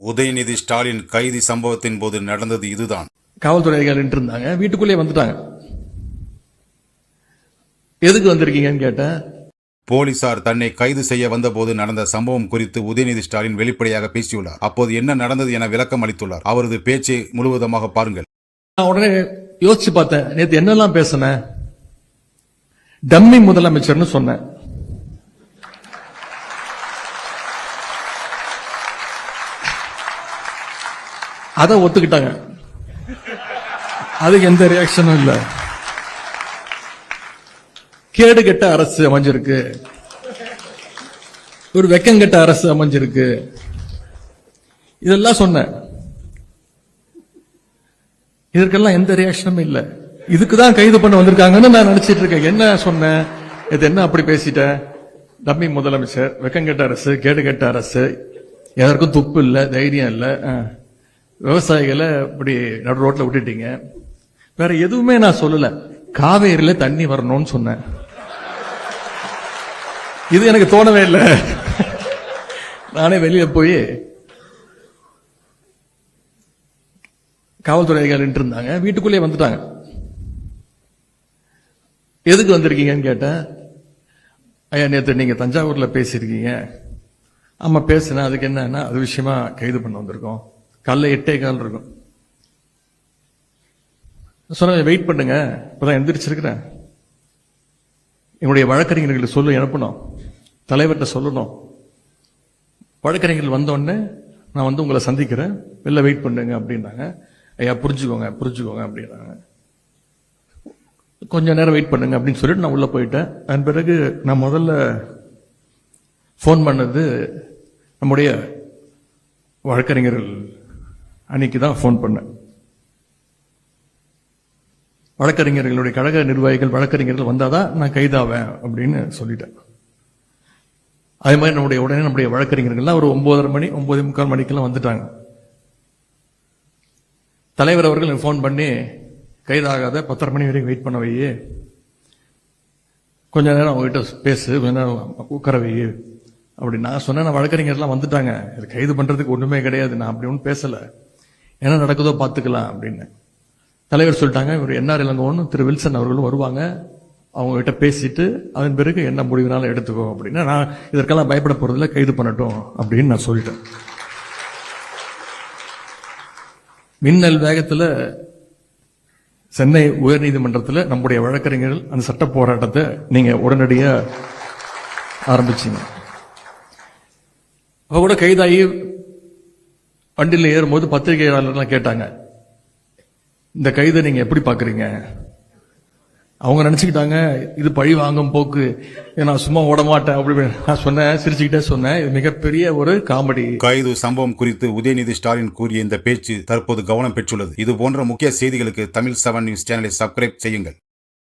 உதயநிதி ஸ்டாலின் கைது சம்பவத்தின் போது நடந்தது இதுதான். காவல்துறை அதிகாரிகள் இருந்தாங்க, வீட்டுக்குள்ளே வந்துட்டாங்க. எதுக்கு வந்திருக்கீங்கன்னு கேட்டேன். போலீசார் தன்னை கைது செய்ய வந்தபோது நடந்த சம்பவம் குறித்து உதயநிதி ஸ்டாலின் வெளிப்படையாக பேசியுள்ளார். அப்போது என்ன நடந்தது என விளக்கம் அளித்துள்ளார். அவரது பேச்சை முழுவதுமாக பாருங்கள். நான் உடனே யோசிச்சு பார்த்தேன், நேற்று என்னெல்லாம் பேசினேன். டம்மி முதலமைச்சர்னு சொன்னேன். அதை ஒத்துக்கிட்டாங்க. அதுக்கு எந்த ரியாக்ஷனும் இல்ல. கேடு கெட்ட அரசு அமைஞ்சிருக்கு, ஒரு வெக்கங்கெட்ட அரசு அமைஞ்சிருக்கு, இதெல்லாம் சொன்னேன். இதற்கெல்லாம் எந்த ரியாக்ஷனும் இல்ல. இதுக்குதான் கைது பண்ண வந்திருக்காங்கன்னு நான் நினைச்சிட்டு இருக்கேன். என்ன சொன்னேன், இது என்ன அப்படி பேசிட்டேன். டம்மி முதலமைச்சர், வெக்கங்கெட்ட அரசு, கேடு கெட்ட அரசு, எதற்கும் துப்பு இல்ல, தைரியம் இல்ல, விவசாயிகளை இப்படி நடு ரோட்ல விட்டுட்டீங்க. வேற எதுவுமே நான் சொல்லல. காவேரியில தண்ணி வரணும்னு சொன்னேன். இது எனக்கு தோணவே இல்லை. நானே வெளியே போய் காவல்துறை அதிகாரிகள் இருந்தாங்க, வீட்டுக்குள்ளே வந்துட்டாங்க. எதுக்கு வந்திருக்கீங்கன்னு கேட்டேன். ஐயா, நேற்று நீங்க தஞ்சாவூர்ல பேசியிருக்கீங்க. ஆமா பேசுனேன். அதுக்கு என்னன்னா, அது விஷயமா கைது பண்ண வந்திருக்கோம். காலைல 8:15 இருக்கும். சொன்ன வெயிட் பண்ணுங்க, இப்பதான் எந்திரிச்சிருக்கிறேன். என்னுடைய வழக்கறிஞர்களுக்கு சொல்லி அனுப்பணும், தலைவர்கிட்ட சொல்லணும். வழக்கறிஞர்கள் வந்தோடனே நான் வந்து உங்களை சந்திக்கிறேன், வெளில வெயிட் பண்ணுங்க அப்படின்னாங்க. ஐயா புரிஞ்சுக்கோங்க புரிஞ்சுக்கோங்க அப்படின்னாங்க. கொஞ்ச நேரம் வெயிட் பண்ணுங்க அப்படின்னு சொல்லிட்டு நான் உள்ள போயிட்டேன். அதன் பிறகு நான் முதல்ல போன் பண்ணது நம்முடைய வழக்கறிஞர்கள் அன்னைக்கு தான் போன் பண்ணேன். வழக்கறிஞர்களுடைய கழக நிர்வாகிகள் வழக்கறிஞர்கள் வந்தாதான் நான் கைதாவேன் அப்படின்னு சொல்லிட்டேன். அதே மாதிரி உடனே நம்முடைய வழக்கறிஞர்கள்லாம் ஒரு 9:30 மணி 9:45 மணிக்கெல்லாம் வந்துட்டாங்க. தலைவர் அவர்கள் போன் பண்ணி, கைதாகாத, 10:30 மணி வரைக்கும் வெயிட் பண்ண வையே, கொஞ்ச நேரம் அவங்ககிட்ட பேசு, கொஞ்ச நேரம் உட்கார வையே அப்படி நான் சொன்னேன். நான் வழக்கறிஞர்லாம் வந்துட்டாங்க, இது கைது பண்றதுக்கு ஒண்ணுமே கிடையாது, நான் அப்படி ஒன்றும் பேசல, என்ன நடக்குதோ பார்த்துக்கலாம் அப்படின்னு. தலைவர் சொல்லிட்டாங்க, இவர் என்ஆர் இளங்கோவன் திரு வில்சன் அவர்களும் வருவாங்க, அவங்க கிட்ட பேசிட்டு அதன் பிறகு என்ன முடிவுனாலும் எடுத்துக்கோ அப்படின்னு. நான் இதற்கெல்லாம் பயப்பட போறதில்ல, கைது பண்ணட்டும் அப்படின்னு நான் சொல்லிட்டேன். மின்னல் வேகத்துல சென்னை உயர்நீதிமன்றத்தில் நம்முடைய வழக்கறிஞர்கள் அந்த சட்ட போராட்டத்தை நீங்க உடனடியா ஆரம்பிச்சீங்க. அவ கூட கைதாகி வண்டியில் ஏறும்போது பத்திரிகையாளர்கள் கேட்டாங்க, இந்த கைதை நீங்க எப்படி பாக்குறீங்க? அவங்க நினைச்சுக்கிட்டாங்க இது பழி வாங்கும் போக்கு, நான் சும்மா ஓட மாட்டேன் அப்படி நான் சொன்னேன், சிரிச்சுக்கிட்டே சொன்னேன். இது மிகப்பெரிய ஒரு காமெடி. கைது சம்பவம் குறித்து உதயநிதி ஸ்டாலின் கூறிய இந்த பேச்சு தற்போது கவனம் பெற்றுள்ளது. இது போன்ற முக்கிய செய்திகளுக்கு தமிழ் 7 நியூஸ் சேனலை சப்ஸ்கிரைப் செய்யுங்கள்.